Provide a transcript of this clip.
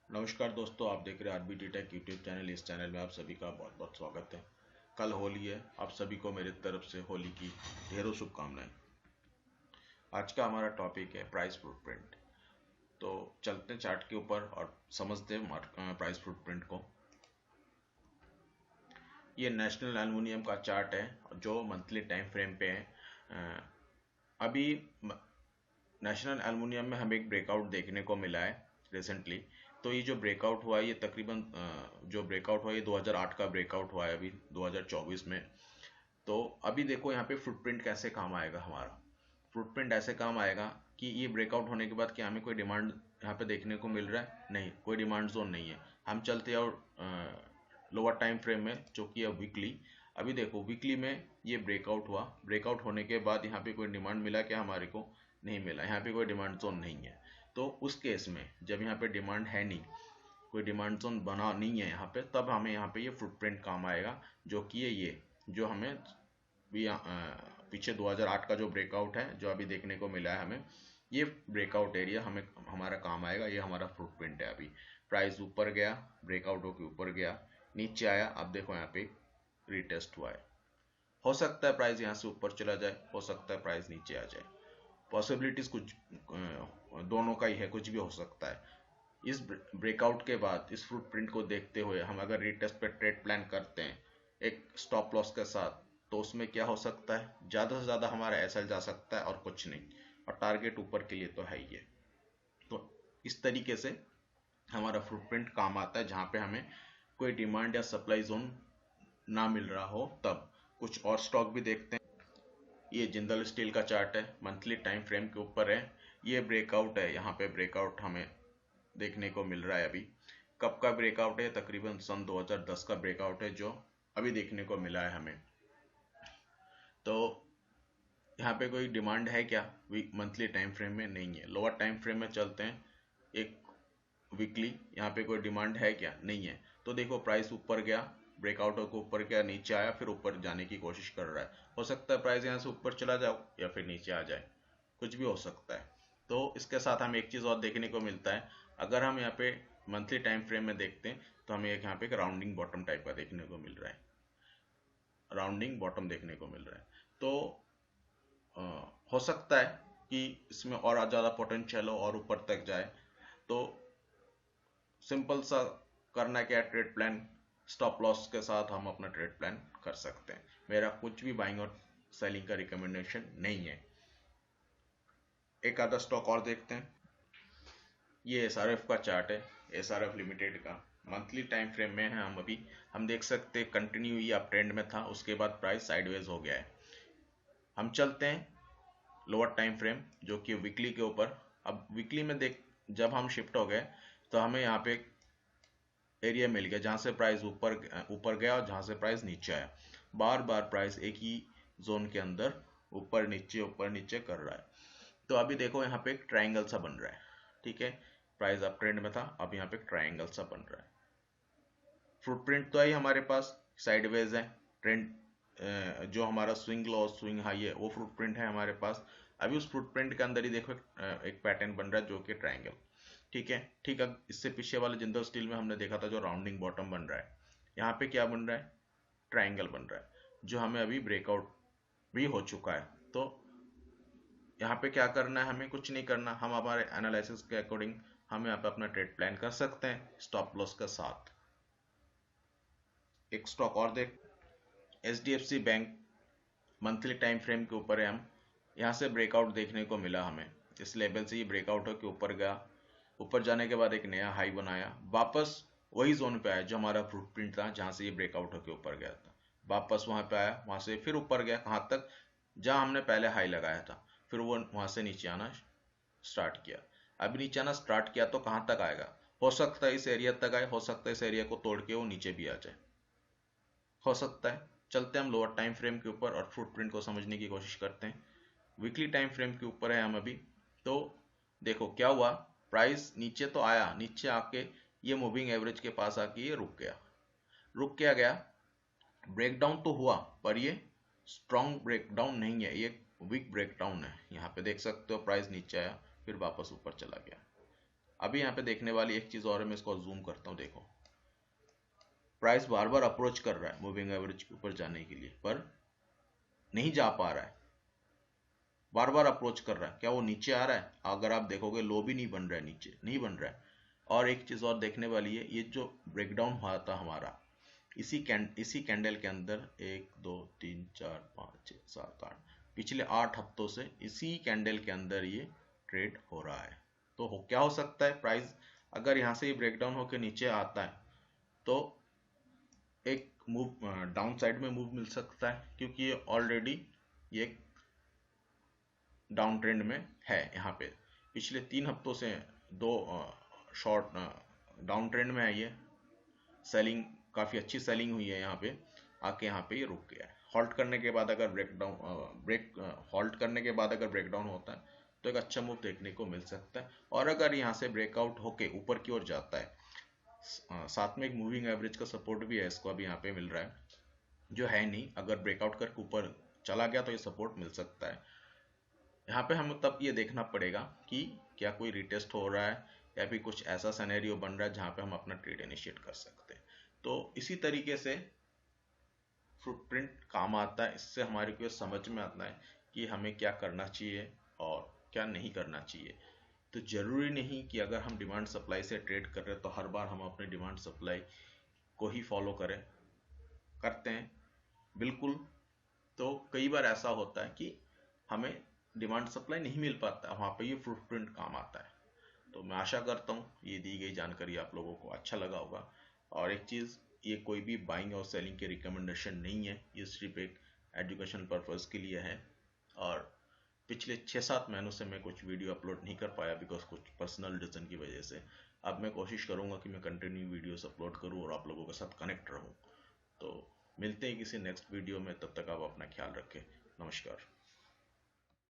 नमस्कार दोस्तों, आप देख रहे हैं आरबीटी टेक यूट्यूब चैनल। इस चैनल में आप सभी का बहुत बहुत स्वागत है। कल होली है, आप सभी को मेरी तरफ से होली की ढेरों शुभकामनाएं। आज का हमारा टॉपिक है प्राइस फुटप्रिंट। तो चलते हैं चार्ट के ऊपर और समझते हैं प्राइस फुटप्रिंट को। ये नेशनल एल्युमिनियम का चार्ट है जो मंथली टाइम फ्रेम पे है। अभी नेशनल एल्युमिनियम में हमें एक ब्रेकआउट देखने को मिला है रिसेंटली। तो ये जो ब्रेकआउट हुआ है ये तकरीबन जो ब्रेकआउट हुआ है ये 2008 का ब्रेकआउट हुआ है अभी 2024 में। तो अभी देखो यहाँ पे फुटप्रिंट कैसे काम आएगा हमारा। फुटप्रिंट ऐसे काम आएगा कि ये ब्रेकआउट होने के बाद क्या हमें कोई डिमांड यहाँ पे देखने को मिल रहा है? नहीं, कोई डिमांड जोन नहीं है। हम चलते हैं और लोअर टाइम फ्रेम में जो कि है वीकली। अभी देखो वीकली में ये ब्रेकआउट हुआ, ब्रेकआउट होने के बाद यहाँ पे कोई डिमांड मिला क्या हमारे को? नहीं मिला, यहाँ पे कोई डिमांड जोन नहीं है। तो उस केस में जब यहाँ पे डिमांड है नहीं, कोई डिमांड जोन बना नहीं है यहाँ पे, तब हमें यहाँ पे ये फुटप्रिंट काम आएगा जो कि ये जो हमें भी पीछे 2008 का जो ब्रेकआउट है जो अभी देखने को मिला है हमें, ये ब्रेकआउट एरिया हमें हमारा काम आएगा। ये हमारा फुटप्रिंट है। अभी प्राइस ऊपर गया, ब्रेकआउट होकर ऊपर गया, नीचे आया, अब देखो यहाँ पे रीटेस्ट हुआ है। हो सकता है प्राइस यहाँ से ऊपर चला जाए, हो सकता है प्राइस नीचे आ जाए। पॉसिबिलिटीज कुछ दोनों का ही है, कुछ भी हो सकता है। इस ब्रेकआउट के बाद इस फुटप्रिंट को देखते हुए हम अगर रीटेस्ट पे ट्रेड प्लान करते हैं एक स्टॉप लॉस के साथ, तो उसमें क्या हो सकता है? ज़्यादा से ज़्यादा हमारा एसएल जा सकता है और कुछ नहीं, और टारगेट ऊपर के लिए तो है ही है। तो इस तरीके से हमारा फुटप्रिंट काम आता है जहाँ पे हमें कोई डिमांड या सप्लाई जोन ना मिल रहा हो तब। कुछ और स्टॉक भी देखते हैं। ये जिंदल स्टील का चार्ट है, मंथली टाइम फ्रेम के ऊपर है। ये ब्रेकआउट है, यहाँ पे ब्रेकआउट हमें देखने को मिल रहा है। अभी कब का ब्रेकआउट है? तकरीबन सन 2010 का ब्रेकआउट है जो अभी देखने को मिला है हमें। तो यहाँ पे कोई डिमांड है क्या मंथली टाइम फ्रेम में? नहीं है। लोअर टाइम फ्रेम में चलते हैं, एक वीकली, यहाँ पे कोई डिमांड है क्या? नहीं है। तो देखो प्राइस ऊपर गया, ब्रेकआउट होकर ऊपर गया, नीचे आया, फिर ऊपर जाने की कोशिश कर रहा है। हो सकता है प्राइस यहाँ से ऊपर चला जाओ या फिर नीचे आ जाए, कुछ भी हो सकता है। तो इसके साथ हमें एक चीज़ और देखने को मिलता है। अगर हम यहाँ पे मंथली टाइम फ्रेम में देखते हैं तो हमें एक यहाँ पे एक राउंडिंग बॉटम टाइप का देखने को मिल रहा है। राउंडिंग बॉटम देखने को मिल रहा है। तो अ, हो सकता है कि इसमें और ज़्यादा पोटेंशियल हो और ऊपर तक जाए। तो सिंपल सा करना क्या, ट्रेड प्लान स्टॉप लॉस के साथ हम अपना ट्रेड प्लान कर सकते हैं। मेरा कुछ भी बाइंग और सेलिंग का रिकमेंडेशन नहीं है। एक आधा स्टॉक और देखते हैं। ये एसआरएफ का चार्ट है, एसआरएफ लिमिटेड का। मंथली टाइम फ्रेम में है हम अभी। हम देख सकते हैं कंटिन्यू ये अप ट्रेंड में था, उसके बाद प्राइस साइडवेज हो गया है। हम चलते हैं लोअर टाइम फ्रेम जो कि वीकली के ऊपर। अब वीकली में देख, जब हम शिफ्ट हो गए तो हमें यहाँ पे एरिया मिल गया जहां से प्राइस ऊपर ऊपर गया और जहां से प्राइस नीचे आया। बार बार प्राइस एक ही जोन के अंदर ऊपर नीचे कर रहा है। तो अभी देखो यहाँ पे एक ट्रायंगल सा बन रहा है। ठीक है, प्राइस अप ट्रेंड में था, अब यहाँ पे एक ट्रायंगल सा बन रहा है। फुटप्रिंट तो है हमारे पास, साइडवेज है। ट्रेंड जो हमारा स्विंग लो स्विंग हाई है वो फुटप्रिंट है हमारे पास। अभी उस फुटप्रिंट के अंदर ही देखो एक पैटर्न बन रहा है जो कि ट्रायंगल। ठीक है, ठीक है। इससे पीछे वाले जिंदल स्टील में हमने देखा था जो राउंडिंग बॉटम बन रहा है, यहाँ पे क्या बन रहा है? ट्रायंगल बन रहा है जो हमें अभी ब्रेकआउट भी हो चुका है। तो यहाँ पे क्या करना है? हमें कुछ नहीं करना। हम हमारे एनालिसिस के अकॉर्डिंग हम यहाँ पे अपना ट्रेड प्लान कर सकते हैं स्टॉप लॉस के साथ। एक स्टॉक और देख, HDFC bank monthly time frame के ऊपर है। हम यहाँ से ब्रेकआउट देखने को मिला हमें। इस लेवल से ये ब्रेकआउट होकर ऊपर गया, ऊपर जाने के बाद एक नया हाई बनाया, वापस वही जोन पे आया जो हमारा फुटप्रिंट था जहां से ये ब्रेकआउट होकर ऊपर गया था। वापस वहां पे आया, वहां से फिर ऊपर गया, कहां तक? जहां हमने पहले हाई लगाया था। फिर वो वहां से नीचे आना स्टार्ट किया। अभी नीचे आना स्टार्ट किया तो कहां तक आएगा? हो सकता है इस एरिया तक आए, हो सकता है इस एरिया को तोड़ के वो नीचे भी आ जाए, हो सकता है। चलते हैं हम लोअर टाइम फ्रेम के ऊपर और फुटप्रिंट को समझने की कोशिश करते हैं। वीकली टाइम फ्रेम के ऊपर है हम अभी। तो देखो क्या हुआ, प्राइस नीचे तो आया, नीचे आके ये मूविंग एवरेज के पास आके ये रुक गया। रुक क्या गया? ब्रेकडाउन तो हुआ पर ये स्ट्रॉन्ग ब्रेकडाउन नहीं है, ये वीक ब्रेकडाउन है। यहाँ पे देख सकते हो प्राइस नीचे आया फिर वापस ऊपर चला गया। अभी यहाँ पे देखने वाली एक चीज और है, मैं इसको जूम करता हूँ। देखो प्राइस बार बार अप्रोच कर रहा है मूविंग एवरेज के ऊपर जाने के लिए, पर नहीं जा पा रहा है, बार बार अप्रोच कर रहा है। क्या वो नीचे आ रहा है? अगर आप देखोगे लो भी नहीं बन रहा है, नीचे नहीं बन रहा है। और एक चीज और देखने वाली है, ये जो ब्रेकडाउन हुआ था हमारा, इसी कैंडल के अंदर 1 2 3 4 5 6 7 8 पिछले 8 हफ्तों से इसी कैंडल के अंदर ये ट्रेड हो रहा है। तो क्या हो सकता है, प्राइस अगर यहाँ से ये ब्रेकडाउन होकर नीचे आता है तो एक मूव डाउन साइड में मूव मिल सकता है, क्योंकि ये ऑलरेडी ये डाउन ट्रेंड में है। यहाँ पे पिछले 3 हफ्तों से दो शॉर्ट डाउन ट्रेंड में है ये। सेलिंग काफ़ी अच्छी सेलिंग हुई है, यहाँ पे आके यहाँ पे ये रुक गया है। हॉल्ट करने के बाद अगर हॉल्ट करने के बाद अगर ब्रेकडाउन होता है तो एक अच्छा मूव देखने को मिल सकता है। और अगर यहाँ से ब्रेकआउट होके ऊपर की ओर जाता है, साथ में एक मूविंग एवरेज का सपोर्ट भी है, इसको अभी यहाँ पे मिल रहा है, जो है नहीं। अगर ब्रेकआउट करके ऊपर चला गया तो ये सपोर्ट मिल सकता है। यहाँ पे हमें तब ये देखना पड़ेगा कि क्या कोई रिटेस्ट हो रहा है या फिर कुछ ऐसा सिनेरियो बन रहा है जहाँ पे हम अपना ट्रेड इनिशिएट कर सकते हैं। तो इसी तरीके से फुटप्रिंट काम आता है। इससे हमारे को समझ में आता है कि हमें क्या करना चाहिए और क्या नहीं करना चाहिए। तो जरूरी नहीं कि अगर हम डिमांड सप्लाई से ट्रेड कर रहे हैं तो हर बार हम अपने डिमांड सप्लाई को ही फॉलो करें। करते हैं बिल्कुल, तो कई बार ऐसा होता है कि हमें डिमांड सप्लाई नहीं मिल पाता, वहाँ पे ये फुटप्रिंट काम आता है। तो मैं आशा करता हूँ ये दी गई जानकारी आप लोगों को अच्छा लगा होगा। और एक चीज़, ये कोई भी बाइंग और सेलिंग के रिकमेंडेशन नहीं है, ये सिर्फ एक एजुकेशन पर्पज़ के लिए है। और पिछले 6-7 महीनों से मैं कुछ वीडियो अपलोड नहीं कर पाया बिकॉज कुछ पर्सनल रीज़न की वजह से। अब मैं कोशिश करूँगा कि मैं कंटिन्यू वीडियोस अपलोड करूँ और आप लोगों के साथ कनेक्ट रहूँ। तो मिलते हैं किसी नेक्स्ट वीडियो में, तब तक आप अपना ख्याल रखें। नमस्कार।